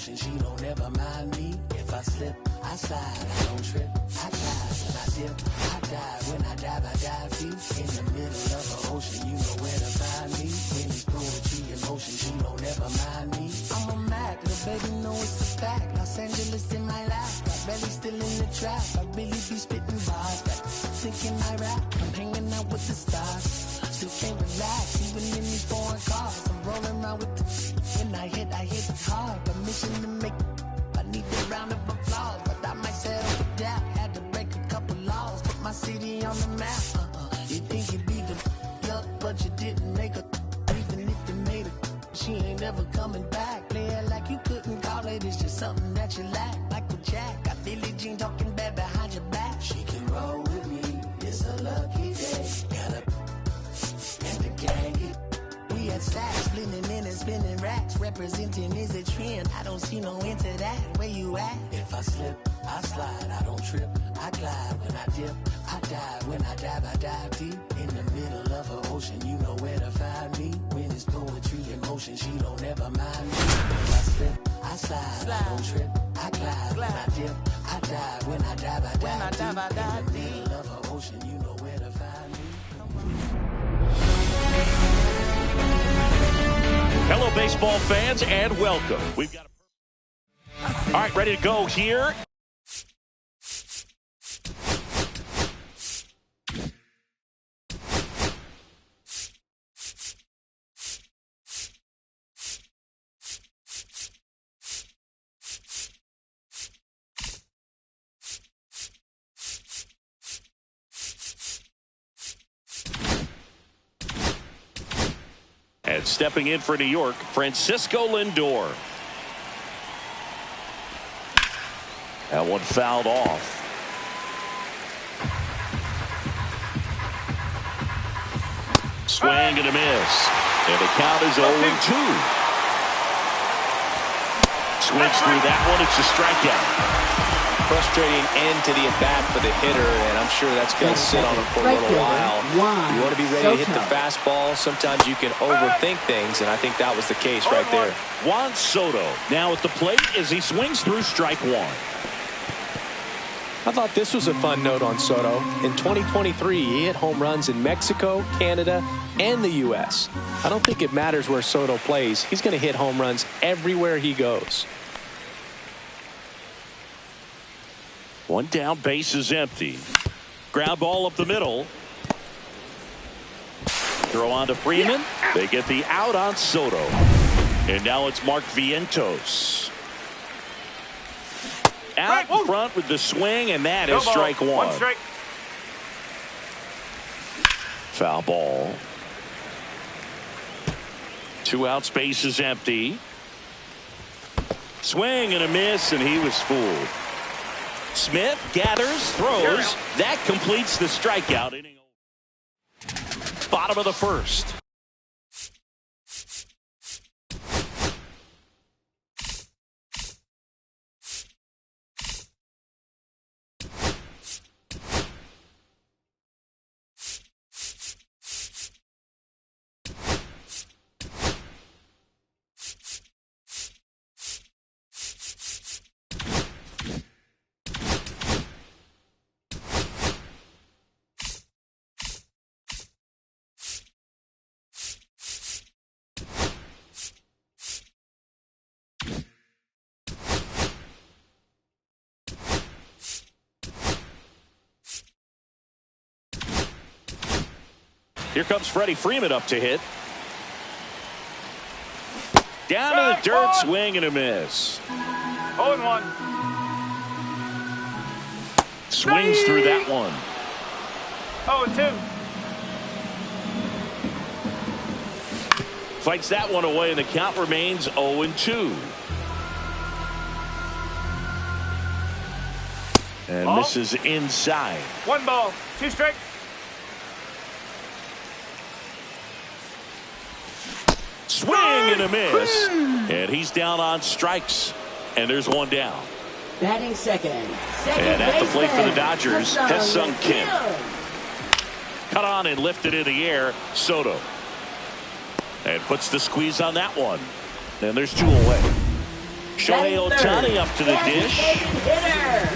motion, she don't ever mind me. If I slip, I slide, I don't trip, I glide. When I dip, I dive. When I dive deep. In the middle of the ocean, you know where to find me. When it's poetry in motion, she don't ever mind me. I'm a Mac, little baby know it's a fact. Los Angeles in my lap, got belly still in the trap. I really be spitting bars, got thinking I rap. I'm hanging out with the stars, still can't relax, even in these foreign cars. I'm rolling around with the when I hit hard. Permission to make, I need a round of applause, but I might settle for that. Had to break a couple laws, put my city on the map. You think you beat the up, but you didn't make a. Even if you made it, she ain't ever coming back. Play it like you couldn't call it, it's just something that you lack. Michael Jack, got Billie Jean talking bad behind your back. She can roll with me, it's a lucky day. Got a and the gang it. We had stacks, blending in and spinning racks. Representing is a trend, I don't see no end to that. Where you at? If I slip, I slide, I don't trip, I glide. When I dip, I dive. When I dive deep. In the middle of an ocean, you know where to find me. When it's poetry in motion, she don't ever mind me. If I slip, I slide, I don't trip, I glide. When I dip, I dive. When I dive deep. In the middle of an ocean, you know where to find me. Hello, baseball fans, and welcome. We've got all right, ready to go here. And stepping in for New York, Francisco Lindor. That one fouled off. Swing and a miss. And the count is 0-2. Swings through that one. It's a strikeout. Frustrating end to the at-bat for the hitter, and I'm sure that's going to sit on him for a little while. You want to be ready to hit the fastball. Sometimes you can overthink things, and I think that was the case right there. Juan Soto now at the plate as he swings through strike one. I thought this was a fun note on Soto. In 2023, he hit home runs in Mexico, Canada, and the U.S. I don't think it matters where Soto plays. He's going to hit home runs everywhere he goes. One down, base is empty. Ground ball up the middle. Throw on to Freeman. They get the out on Soto. And now it's Mark Vientos. Out in front with the swing, and that is strike one. One strike. Foul ball. 2 outs, base is empty. Swing and a miss, and he was fooled. Smith gathers, throws. That completes the strikeout inning. Bottom of the first. Here comes Freddie Freeman up to hit. Down to the dirt, swing and a miss. 0-1. Swings through that one. 0-2. Fights that one away, and the count remains 0-2. And ball. misses inside. 1 ball, 2 strikes. Swing and a miss. And he's down on strikes. And there's one down. Batting second. And at the plate for the Dodgers, Ha-Seong Kim. Cut on and lifted in the air, Soto. And puts the squeeze on that one. And there's 2 away. Shohei Ohtani up to the dish. Hitter,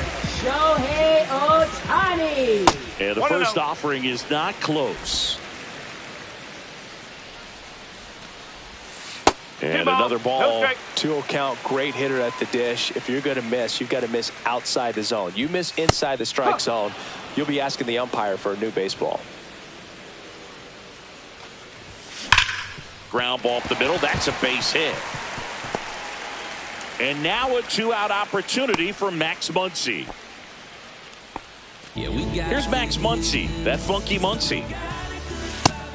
Shohei Ohtani. And the first offering is not close. And another ball. 2-0 count, great hitter at the dish. If you're going to miss, you've got to miss outside the zone. You miss inside the strike zone, you'll be asking the umpire for a new baseball. Ground ball up the middle. That's a base hit. And now a 2-out opportunity for Max Muncy. Here's Max Muncy, that funky Muncy.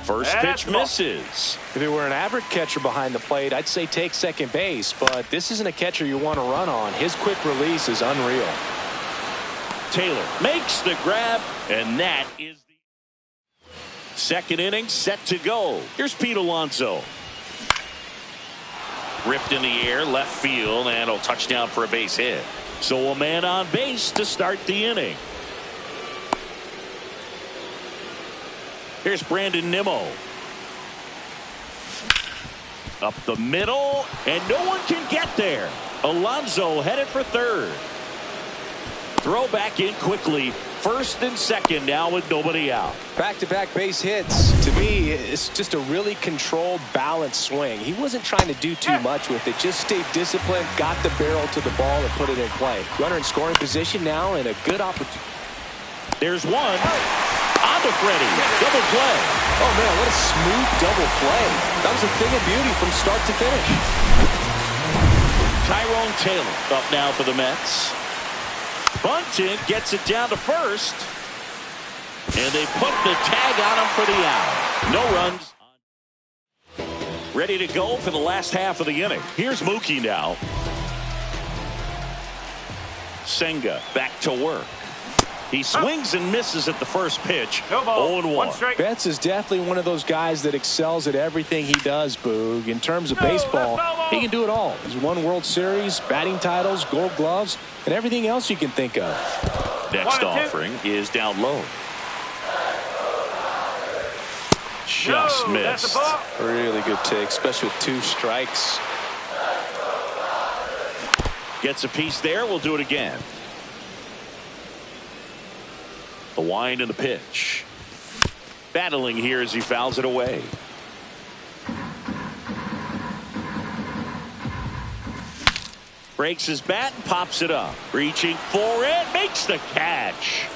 First pitch misses. If it were an average catcher behind the plate, I'd say take second base, but this isn't a catcher you want to run on. His quick release is unreal. Taylor makes the grab, and that is the second inning set to go. Here's Pete Alonso. Ripped in the air, left field, and a touchdown for a base hit. So a man on base to start the inning. Here's Brandon Nimmo. Up the middle, and no one can get there. Alonso headed for third. Throw back in quickly. First and second now with nobody out. Back-to-back base hits. To me, it's just a really controlled, balanced swing. He wasn't trying to do too much with it. Just stayed disciplined, got the barrel to the ball, and put it in play. Runner in scoring position now, and a good opportunity. There's one. On to Freddie. Double play. Oh, man, what a smooth double play. That was a thing of beauty from start to finish. Tyrone Taylor up now for the Mets. Bunting gets it down to first. And they put the tag on him for the out. No runs. Ready to go for the last half of the inning. Here's Mookie now. Senga back to work. He swings and misses at the first pitch. 0-1. Betts is definitely one of those guys that excels at everything he does, Boog. In terms of baseball, he can do it all. He's won World Series, batting titles, gold gloves, and everything else you can think of. Next offering is down low. Just missed. Really good take, especially with 2 strikes. Gets a piece there. We'll do it again. The wind and the pitch. Battling here as he fouls it away. Breaks his bat and pops it up. Reaching for it. Makes the catch.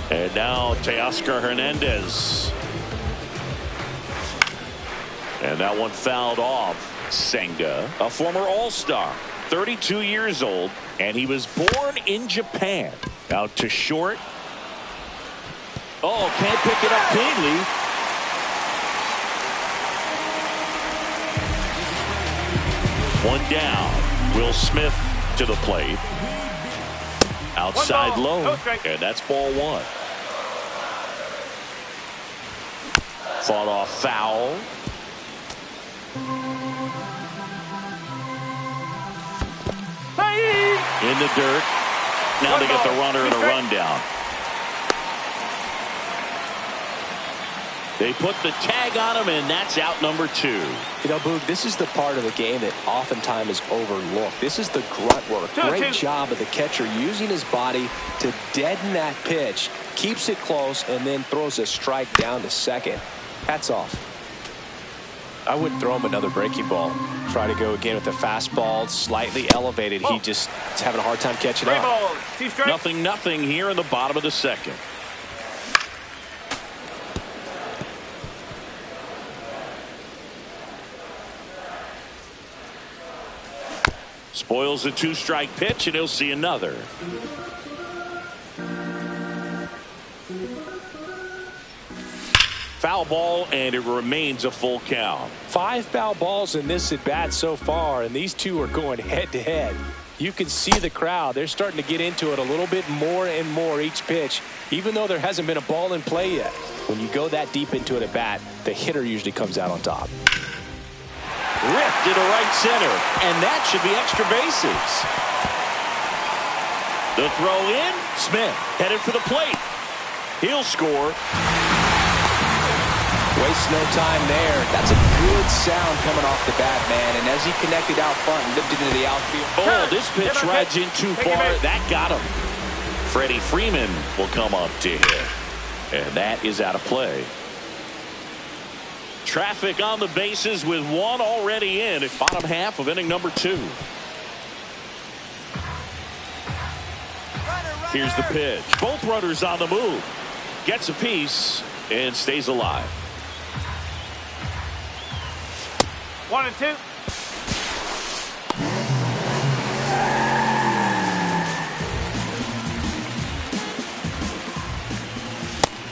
And now Teoscar Hernandez. And that one fouled off. Senga, a former All-Star. 32 years old, and he was born in Japan. Out to short. Oh, can't pick it up cleanly. One down. Will Smith to the plate. Outside low, and that's ball 1. Fought off foul. In the dirt. Now they get the runner and a rundown. They put the tag on him, and that's out number 2. You know, Boog, this is the part of the game that oftentimes is overlooked. This is the grunt work. Great job of the catcher using his body to deaden that pitch, keeps it close, and then throws a strike down to second. Hats off. I wouldn't throw him another breaking ball. Try to go again with the fastball, slightly elevated. He just is having a hard time catching up. 0-0 here in the bottom of the second. Spoils the 2-strike pitch, and he'll see another. Foul ball, and it remains a full count. 5 foul balls in this at bat so far, and these two are going head to head. You can see the crowd. They're starting to get into it a little bit more and more each pitch, even though there hasn't been a ball in play yet. When you go that deep into it at bat, the hitter usually comes out on top. Ripped into right center, and that should be extra bases. The throw in. Smith headed for the plate. He'll score. Waste no time there. That's a good sound coming off the bat, man. And as he connected out front and lifted into the outfield. Oh, this pitch rides in too far. That got him. Freddie Freeman will come up to hit. And that is out of play. Traffic on the bases with one already in at bottom half of inning number 2. Here's the pitch. Both runners on the move. Gets a piece and stays alive. 1 and 2.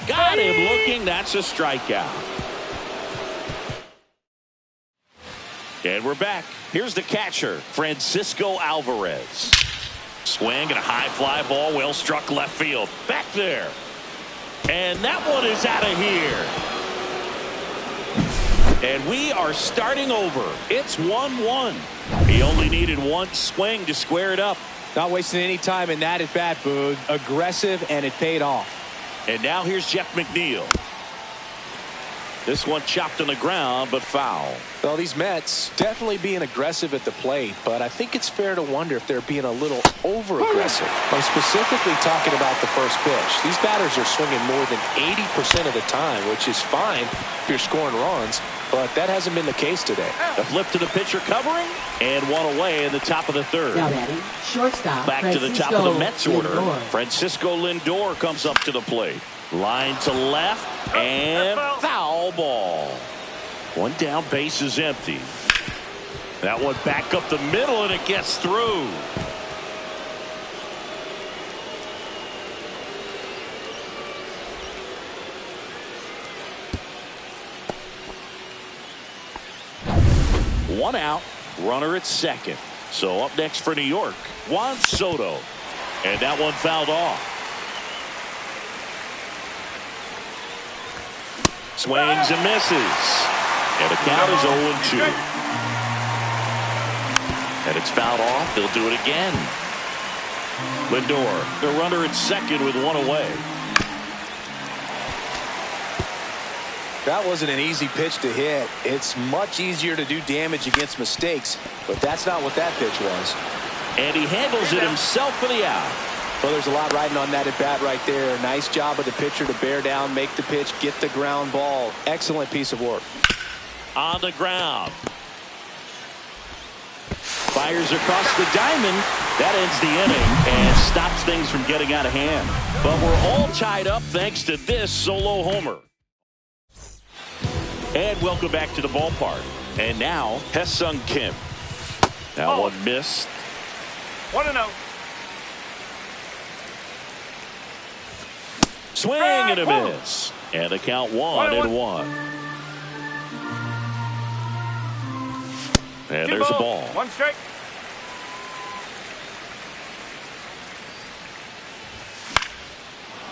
Got him looking. That's a strikeout. And we're back. Here's the catcher, Francisco Alvarez. Swing and a high fly ball, well struck left field. Back there. And that one is out of here. And we are starting over. It's 1-1. He only needed one swing to square it up. Not wasting any time in that at bat, Boog. Aggressive, and it paid off. And now here's Jeff McNeil. This one chopped on the ground, but foul. Well, these Mets definitely being aggressive at the plate, but I think it's fair to wonder if they're being a little over-aggressive. I'm specifically talking about the first pitch. These batters are swinging more than 80% of the time, which is fine if you're scoring runs, but that hasn't been the case today. A flip to the pitcher covering, and one away in the top of the third. Now batting, shortstop. Back to the top of the Mets order. Francisco Lindor comes up to the plate. Line to left, and foul ball. One down, base is empty. That one back up the middle, and it gets through. One out, runner at second. So up next for New York, Juan Soto. And that one fouled off. Swings and misses. And the count is 0-2. And it's fouled off. They'll do it again. Lindor, the runner at second with one away. That wasn't an easy pitch to hit. It's much easier to do damage against mistakes, but that's not what that pitch was. And he handles it himself for the out. Well, there's a lot riding on that at bat right there. Nice job of the pitcher to bear down, make the pitch, get the ground ball. Excellent piece of work. On the ground. Fires across the diamond. That ends the inning and stops things from getting out of hand. But we're all tied up thanks to this solo homer. And welcome back to the ballpark. And now, Hesung Kim. That one missed. 1-0. Swing and a miss. And the count 1-1. And there's a ball. 1 strike.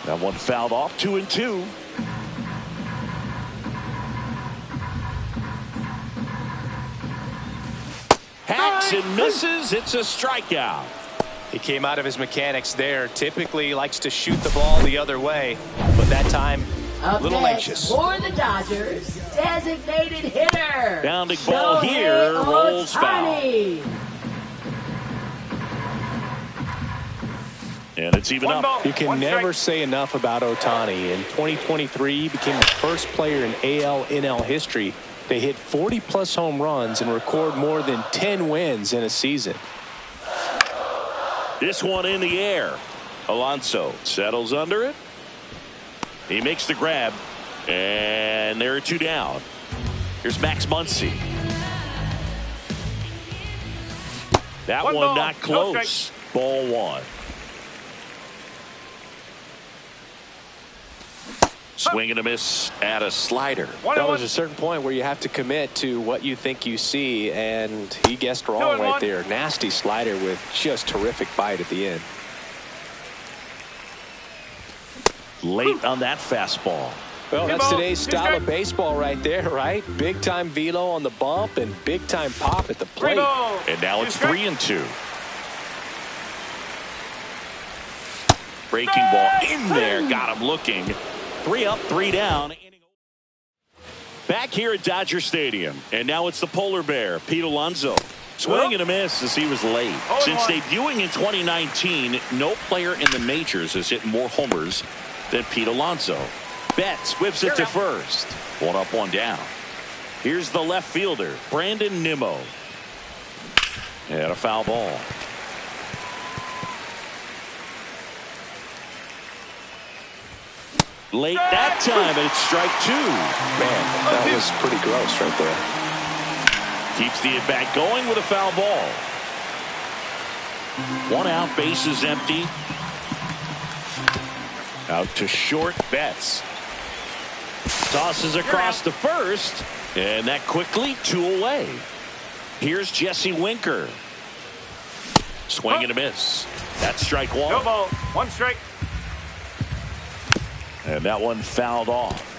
That one fouled off. 2-2. Hacks and misses. It's a strikeout. He came out of his mechanics there. Typically likes to shoot the ball the other way, but that time a little anxious. For the Dodgers, designated hitter. Bounding ball here, rolls foul. And it's even up. You can never say enough about Ohtani. In 2023, he became the first player in AL/NL history to hit 40-plus home runs and record more than 10 wins in a season. This one in the air. Alonso settles under it. He makes the grab. And there are 2 down. Here's Max Muncy. That one not close. Ball 1. Swing and a miss at a slider. That was a certain point where you have to commit to what you think you see, and he guessed wrong right there. Nasty slider with just terrific bite at the end. Late on that fastball. Well, that's today's style of baseball right there, right? Big time velo on the bump and big time pop at the plate. And now it's 3-2. Breaking ball in there, got him looking. 3 up, 3 down. Back here at Dodger Stadium, and now it's the polar bear, Pete Alonso. Swing and a miss as he was late. Since debuting in 2019, no player in the majors has hit more homers than Pete Alonso. Betts whips it to first. One up, one down. Here's the left fielder, Brandon Nimmo. And a foul ball. Late that time, and it's strike two. Man, that was pretty gross right there. Keeps the at-bat going with a foul ball. One out, bases empty. Out to short, Betts. Tosses across to first, and that quickly, two away. Here's Jesse Winker. Swing and a miss. That's strike one. No ball, one strike. And that one fouled off.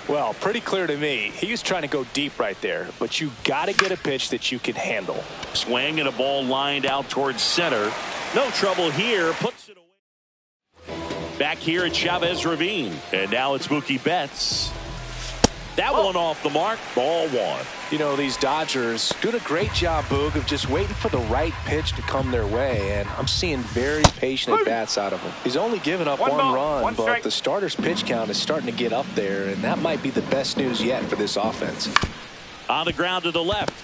Well, pretty clear to me. He was trying to go deep right there, but you got to get a pitch that you can handle. Swing and a ball lined out towards center. No trouble here. Puts it away. Back here at Chavez Ravine. And now it's Mookie Betts. That one off the mark. Ball one. You know, these Dodgers doing a great job, Boog, of just waiting for the right pitch to come their way, and I'm seeing very patient at-bats out of him. He's only given up one run, but the starter's pitch count is starting to get up there, and that might be the best news yet for this offense. On the ground to the left.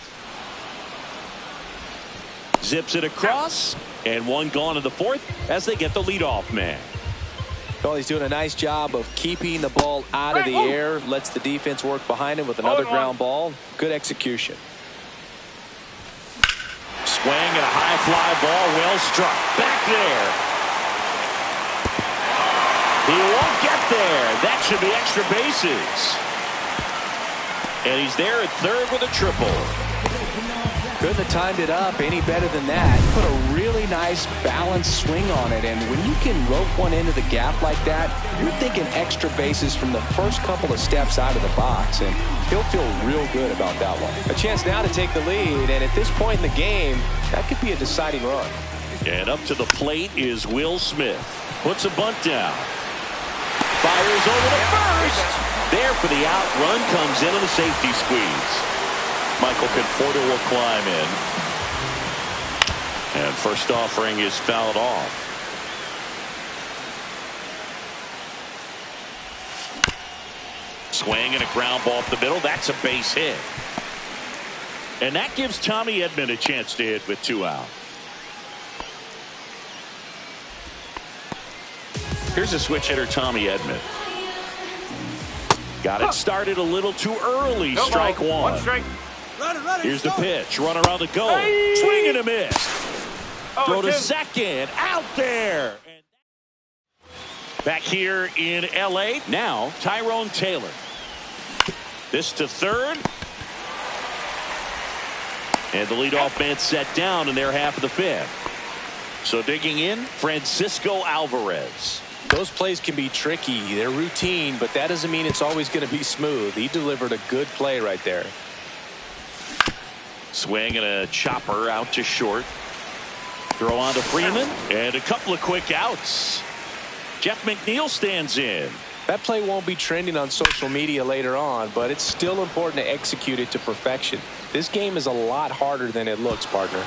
Zips it across, and one gone in the fourth as they get the leadoff man. Well, he's doing a nice job of keeping the ball out of the air, lets the defense work behind him with another ground ball. Good execution. Swing and a high fly ball, well struck. Back there. He won't get there. That should be extra bases. And he's there at third with a triple. Couldn't have timed it up any better than that. Put a really nice balanced swing on it, and when you can rope one into the gap like that, you're thinking extra bases from the first couple of steps out of the box, and he'll feel real good about that one. A chance now to take the lead, and at this point in the game, that could be a deciding run. And up to the plate is Will Smith. Puts a bunt down. Fires over to first. There for the out. Run comes in on the safety squeeze. Michael Conforto will climb in. And first offering is fouled off. Swing and a ground ball up the middle. That's a base hit. And that gives Tommy Edman a chance to hit with two out. Here's a switch hitter, Tommy Edman. Got it started a little too early. Strike one. One strike. Here's the pitch. Runner on the go. Swing and a miss. Throw to second. Out there. Back here in L.A. Now, Tyrone Taylor. This to third. And the leadoff man set down in their half of the fifth. So digging in, Francisco Alvarez. Those plays can be tricky. They're routine, but that doesn't mean it's always going to be smooth. He delivered a good play right there. Swing and a chopper out to short. Throw on to Freeman, and a couple of quick outs. Jeff McNeil stands in. That play won't be trending on social media later on, but it's still important to execute it to perfection. This game is a lot harder than it looks, partner.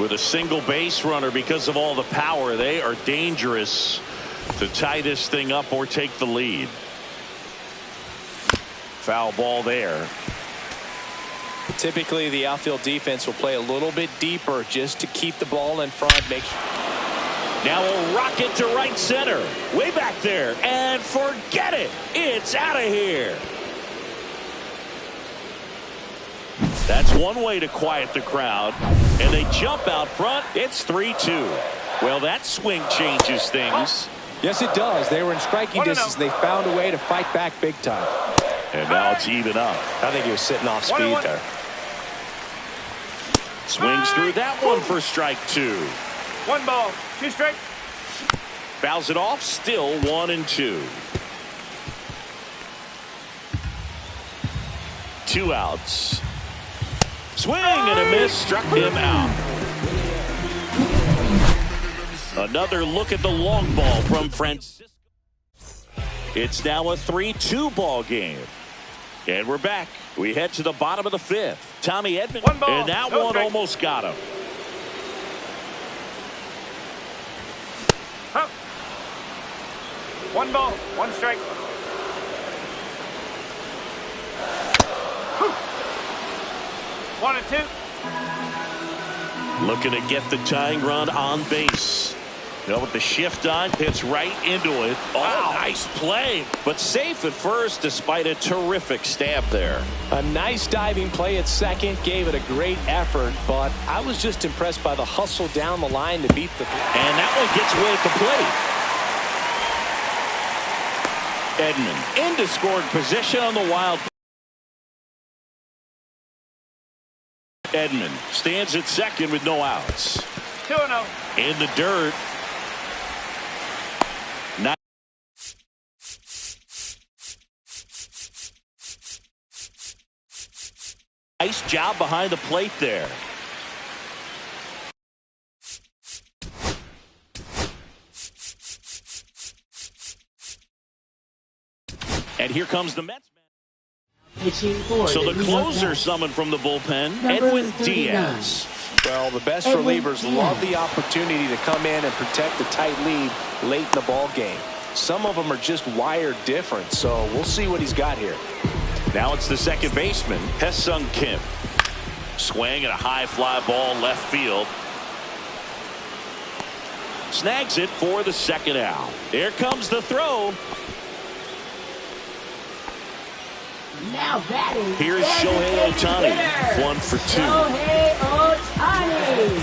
With a single base runner, because of all the power, they are dangerous to tie this thing up or take the lead. Foul ball there. Typically, the outfield defense will play a little bit deeper just to keep the ball in front. Now a rocket to right center. Way back there. And forget it. It's out of here. That's one way to quiet the crowd. And they jump out front. It's 3-2. Well, that swing changes things. Yes, it does. They were in striking distance. They found a way to fight back big time. And now it's even up. I think he was sitting off speed there. Swings through that one for strike two. One ball, two strikes. Fouls it off. Still 1-2. 2 outs. Swing and a miss. Struck him out. Another look at the long ball from Francisco. It's now a 3-2 ball game. And we're back. We head to the bottom of the fifth. Tommy Edman. One ball, and that no one strike. almost got him. Huh. One ball, one strike. Whew. 1-2. Looking to get the tying run on base. With the shift on, hits right into it. Oh, nice play. But safe at first despite a terrific stab there. A nice diving play at second, gave it a great effort, but I was just impressed by the hustle down the line to beat the... And that one gets away at the plate. Edman into scoring position on the wild. Edman stands at second with no outs. 2-0. In the dirt. Nice job behind the plate there. And here comes the Mets. Pitching for So the New York closer Mets. summoned from the bullpen, Number Edwin 39. Diaz. Well, the best Edwin relievers Diaz. love the opportunity to come in and protect the tight lead late in the ball game. Some of them are just wired different, so we'll see what he's got here. Now it's the second baseman, Hesung Kim. Swing at a high fly ball left field. Snags it for the second out. Here comes the throw. Now batting. Here's designated Shohei Ohtani, hitter, 1 for 2. Shohei Ohtani.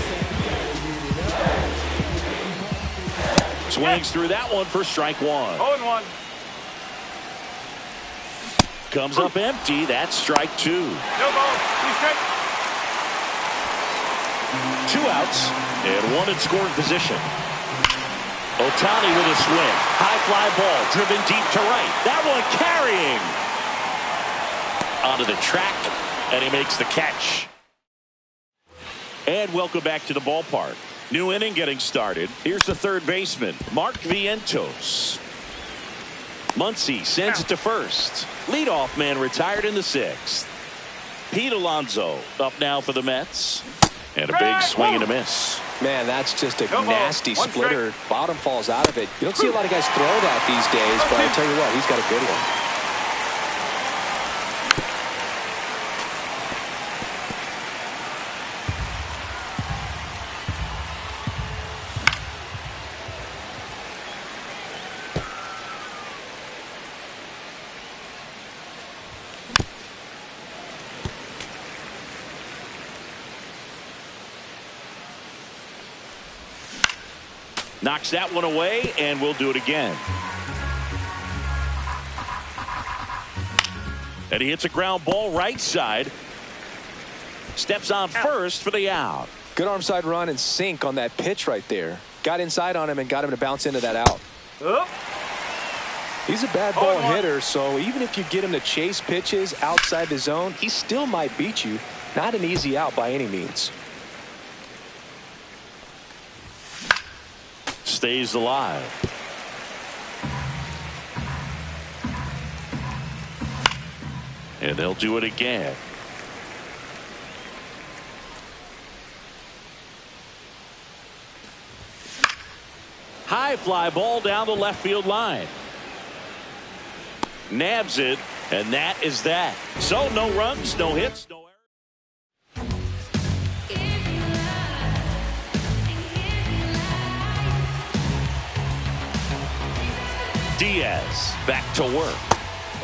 Swings through that one for strike one. 0-1. Comes up empty. That's strike two. No ball, 2 strikes. 2 outs and 1 in scoring position. Ohtani with a swing. High fly ball driven deep to right. That one carrying onto the track, and he makes the catch. And welcome back to the ballpark. New inning getting started. Here's the third baseman, Mark Vientos. Muncy sends it to first. Leadoff man retired in the 6th. Pete Alonso up now for the Mets. And a big swing and a miss. Man, that's just a No ball. nasty 1 splitter. strike. Bottom falls out of it. You don't see a lot of guys throw that these days, but I'll tell you what, he's got a good one. Knocks that one away, and we'll do it again. And he hits a ground ball right side. Steps on first for the out. Good arm side run and sink on that pitch right there. Got inside on him and got him to bounce into that out. Up. He's a bad ball 0-1. hitter, so even if you get him to chase pitches outside the zone, he still might beat you. Not an easy out by any means. Stays alive. And they'll do it again. High fly ball down the left field line. Nabs it, and that is that. So no runs, no hits, no errors. Diaz back to work.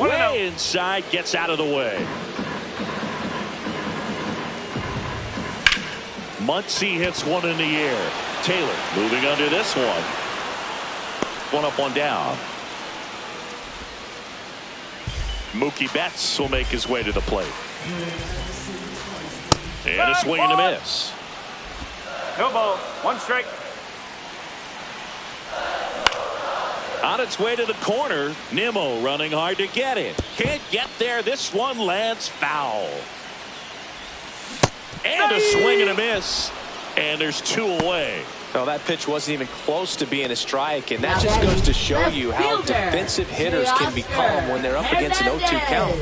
Way inside, gets out of the way. Muncy hits one in the air. Taylor moving under this one. One up, one down. Mookie Betts will make his way to the plate. And a swing and a miss. No ball, 1 strike. On its way to the corner, Nimmo running hard to get it. Can't get there. This one lands foul. And a swing and a miss. And there's 2 away. Well, that pitch wasn't even close to being a strike, and that just goes to show you how defensive hitters can become when they're up against an 0-2 count.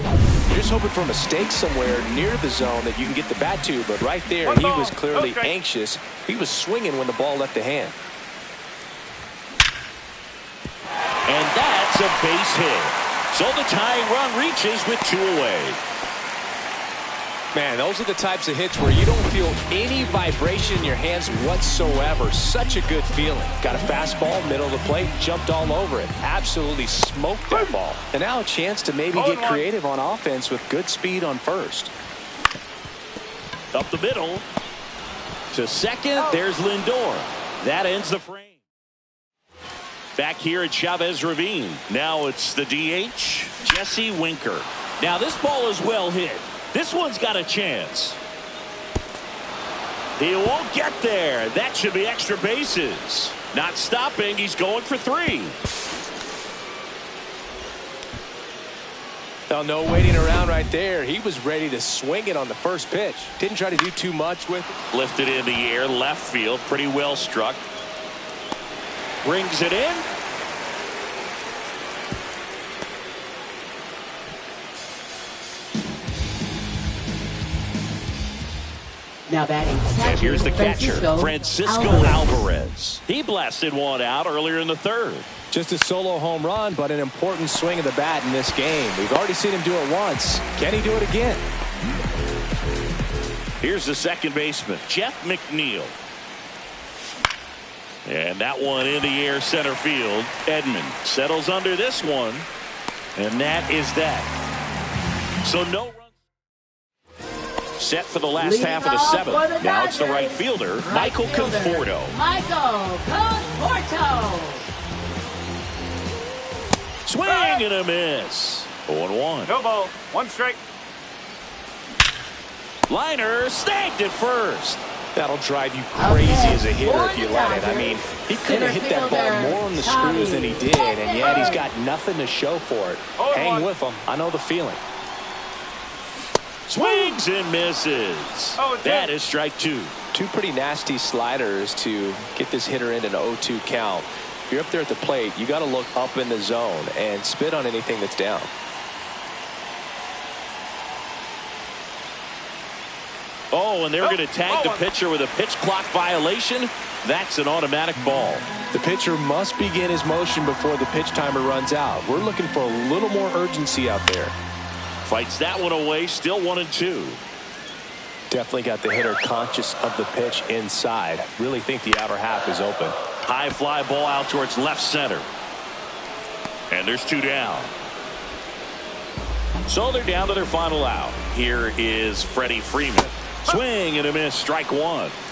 You're just hoping for a mistake somewhere near the zone that you can get the bat to, but right there, he was clearly anxious. He was swinging when the ball left the hand. And that's a base hit. So the tying run reaches with 2 away. Man, those are the types of hits where you don't feel any vibration in your hands whatsoever. Such a good feeling. Got a fastball, middle of the plate, jumped all over it. Absolutely smoked that ball. And now a chance to maybe get creative on offense with good speed on first. Up the middle. To second, there's Lindor. That ends the frame. Back here at Chavez Ravine. Now it's the DH, Jesse Winker. Now this ball is well hit. This one's got a chance. He won't get there. That should be extra bases. Not stopping. He's going for 3. Well, no waiting around right there. He was ready to swing it on the first pitch. Didn't try to do too much with it. Lifted in the air, left field. Pretty well struck. Brings it in. Now batting second, and here's the catcher, Francisco Alvarez. He blasted one out earlier in the 3rd. Just a solo home run, but an important swing of the bat in this game. We've already seen him do it once. Can he do it again? Here's the second baseman, Jeff McNeil. And that one in the air center field. Edman settles under this one. And that is that. So no runs. Set for the last half of the 7th. Now it's the right fielder, Michael Conforto. Michael Conforto. Swing and a miss. 0-1. No ball. 1 strike. Liner snagged at first. That'll drive you crazy as a hitter if you let it. I mean, he could have hit that ball more on the screws than he did, and yet he's got nothing to show for it. Hang with him. I know the feeling. Swings and misses. That is strike 2. 2 pretty nasty sliders to get this hitter in an 0-2 count. If you're up there at the plate, you got to look up in the zone and spit on anything that's down. Oh, and they're going to tag the pitcher with a pitch clock violation. That's an automatic ball. The pitcher must begin his motion before the pitch timer runs out. We're looking for a little more urgency out there. Fights that one away, still 1-2. Definitely got the hitter conscious of the pitch inside. Really think the outer half is open. High fly ball out towards left center. And there's 2 down. So they're down to their final out. Here is Freddie Freeman. Swing and a miss, strike 1.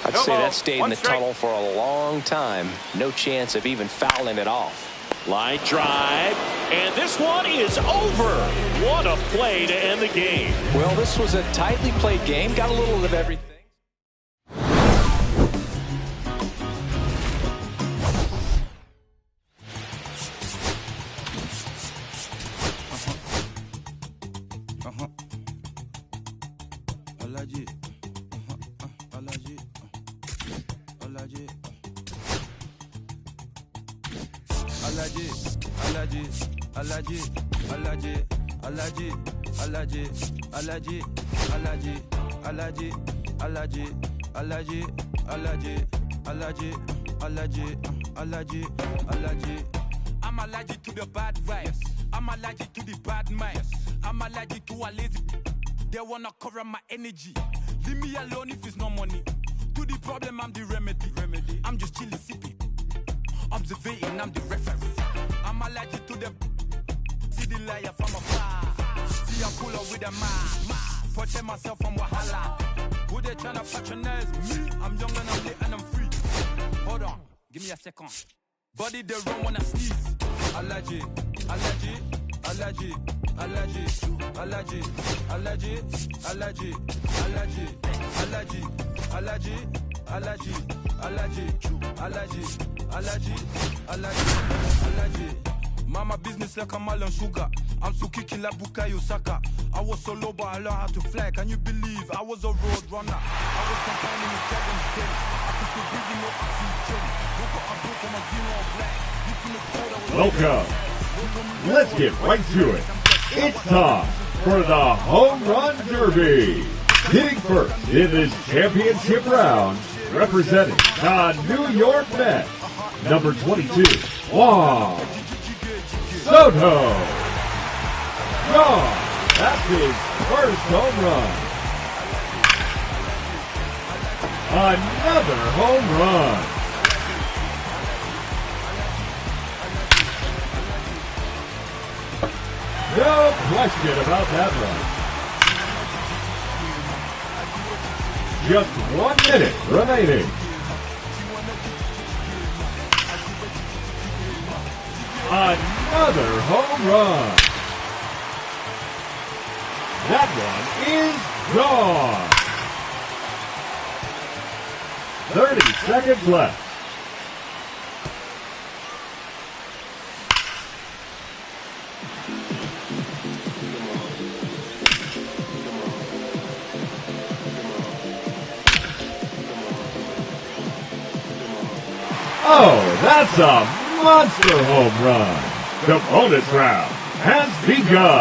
I'd say that stayed in the tunnel for a long time. No chance of even fouling it off. Line drive, and this one is over. What a play to end the game. Well, this was a tightly played game. Got a little of everything. I'm allergic to the bad vibes. I'm allergic to the bad minds. I'm allergic to a lazy. They wanna cover my energy. Leave me alone if it's no money. To the problem, I'm the remedy. I'm just chilling, sipping. Observating, I'm the referee. I'm allergic to the. See the liar from afar. See I pull up with a man. Protect myself from wahala. Who they tryna patronize me? I'm young and I'm lit and I'm free. Hold on, give me a second. Body they run when I sneeze. Allergy, allergy, allergy, allergy, allergy, allergy, allergy, allergy, allergy, allergy, allergy, allergy, allergy, allergy, allergy, allergy. Mama business like a Mal and Sugar. I'm so kicking like Bukayo Saka. I was so low, but I learned how to fly. Can you believe I was a road runner? I was confined in the dragon's den. I could still breathe in no oxygen. Woke up, I broke from a zero black. Deep in the cold, I was Welcome. Let's get right to it. It's time for the Home Run Derby. Hitting first in this championship round, representing the New York Mets, number 22, Juan Soto. Juan, that's his first home run. Another home run. No question about that run. Just 1 minute remaining. Another home run. That one is gone. 30 seconds left. Oh, that's a monster home run. The bonus round has begun.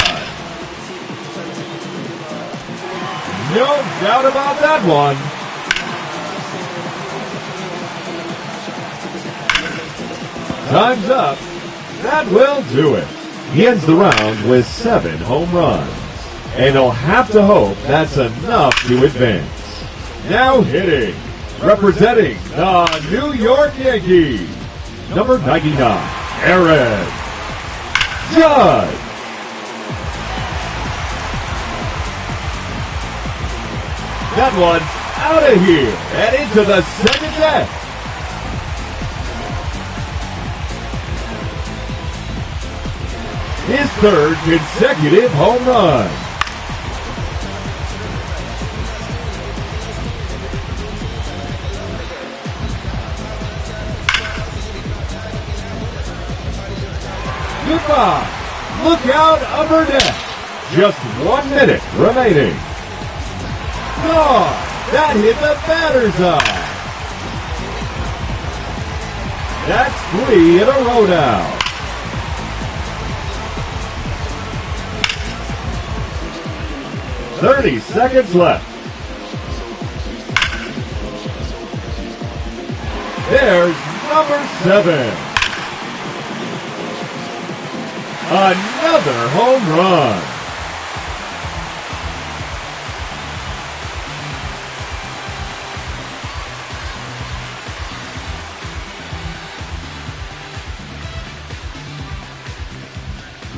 No doubt about that one. Time's up. That will do it. He ends the round with 7 home runs. And he'll have to hope that's enough to advance. Now hitting, representing the New York Yankees, number 99, Aaron Judge. That one out of here and into the second deck. His third consecutive home run. Goodbye. Look out upper deck. Just 1 minute remaining. God, that hit the batter's eye. That's 3 in a row now. "30 seconds left. There's number 7. Another home run.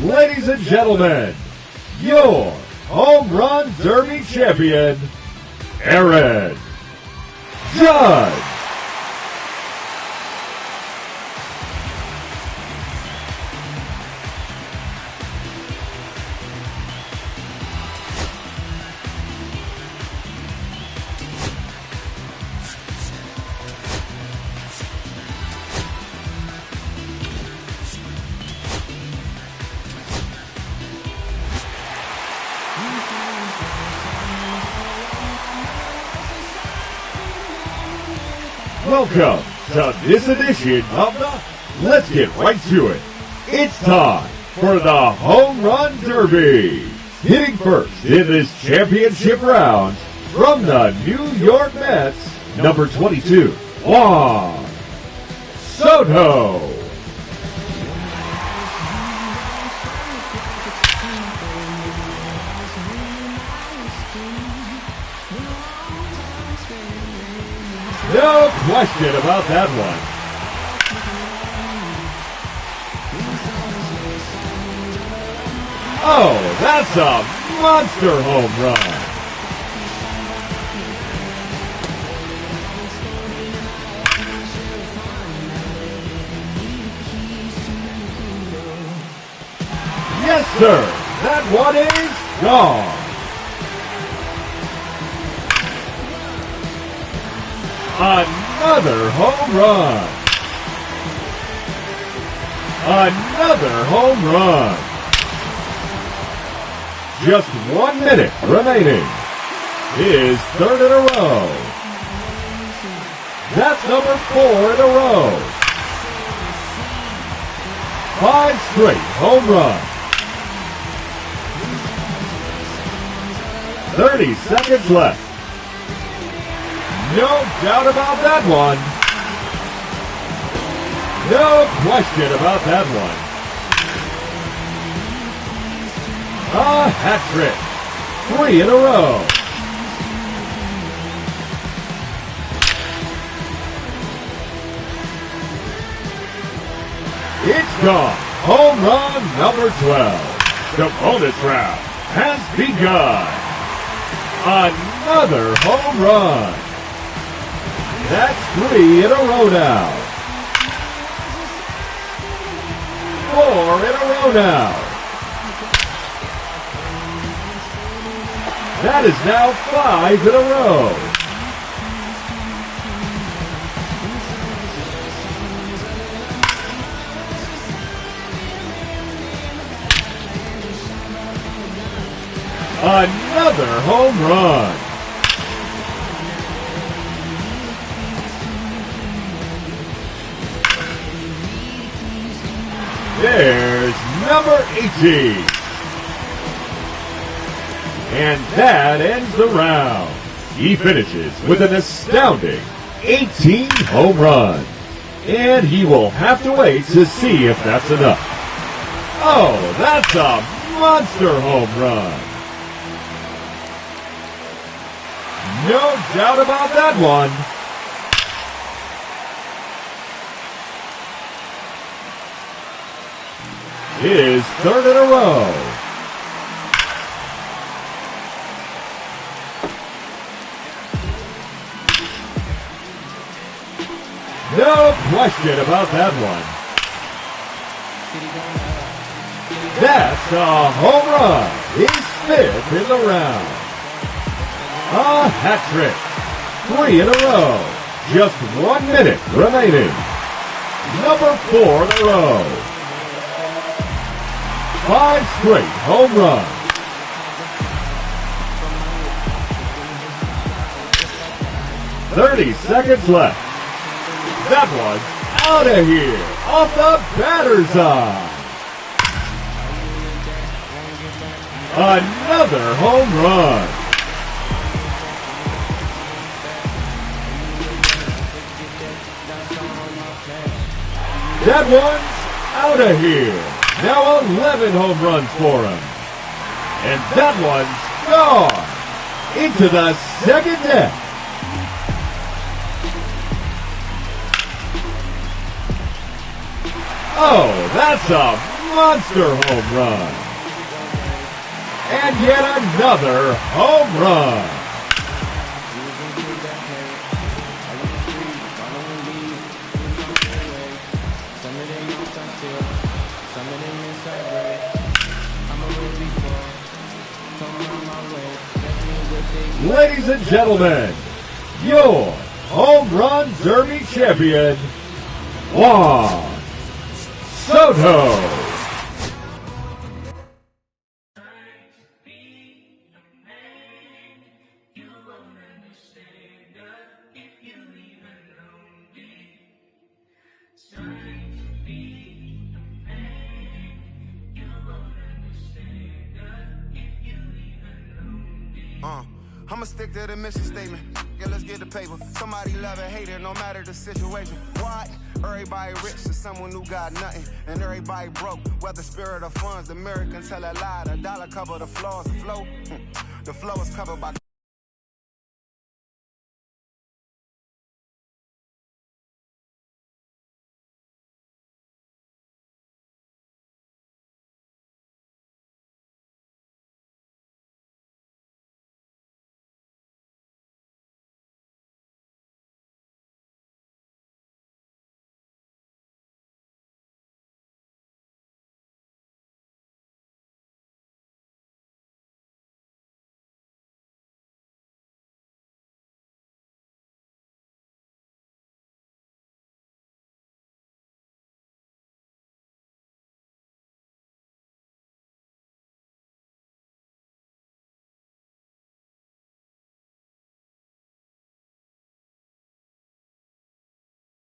Ladies and gentlemen, your Home Run Derby champion, Aaron Judge. Welcome to this edition of the Let's Get Right to It. It's time for the Home Run Derby. Hitting first in this championship round from the New York Mets, number 22, Juan Soto. No question about that one. Oh, that's a monster home run. Yes, sir. That one is gone. Another home run. Another home run. Just 1 minute remaining. His third in a row. That's number 4 in a row. 5 straight home runs. 30 seconds left. No doubt about that one. No question about that one. A hat trick. 3 in a row. It's gone. Home run number 12. The bonus round has begun. Another home run. That's 3 in a row now. 4 in a row now. That is now 5 in a row. Another home run. There's number 18. And that ends the round. He finishes with an astounding 18 home runs. And he will have to wait to see if that's enough. Oh, that's a monster home run. No doubt about that one. His third in a row. No question about that one. That's a home run. His 5th in the round. A hat trick. 3 in a row. Just 1 minute remaining. Number 4 in a row. 5 straight home runs. $30 left. That one's out of here. Off the batter's eye. Another home run. That one's out of here. Now 11 home runs for him. And that one's gone into the second deck. Oh, that's a monster home run. And yet another home run. Ladies and gentlemen, your Home Run Derby champion, Juan Soto. I'ma stick to the mission statement. Yeah, let's get the paper. Somebody love it, hate it, no matter the situation. What? Everybody rich to someone who got nothing, and everybody broke. Whether spirit or funds, the mirror can tell a lie. The dollar cover the flaws, the flow. The flow is covered by